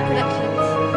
Cat Productions.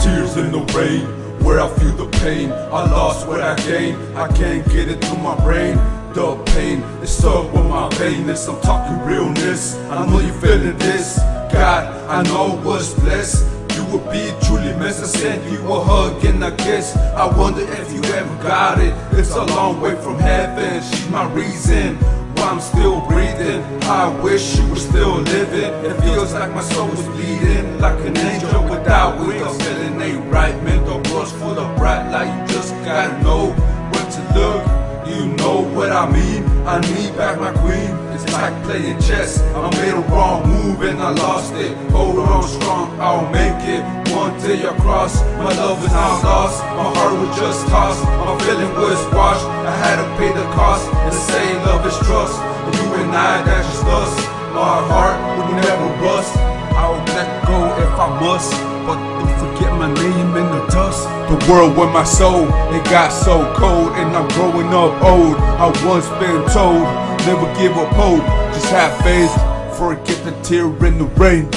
Tears in the rain, where I feel the pain. I lost what I gained, I can't get it through my brain. The pain is stuck with my veinness. I'm talking realness, I know you feeling this. God, I know what's blessed. You would be truly missed. I sent you a hug and a kiss. I wonder if you ever got it. It's a long way from heaven. She's my reason why I'm still breathing. I wish you were still living. It feels like my soul is bleeding, like an angel without wings. The feeling ain't right, man. The world's full of bright light. You just gotta know where to look. You know what I mean? I need back my queen. It's like playing chess. I made a wrong move and I lost it. Hold on strong, I'll make it. One day across, my love is now lost. My heart was just tossed, my feeling was washed. I had to pay the cost and say love is trust. You and I, that's just us. My heart would never rust. I'll let go if I must, but don't forget my name in the dust. The world with my soul, it got so cold, and I'm growing up old. I once been told, never give up hope, just have faith, forget the tear in the rain.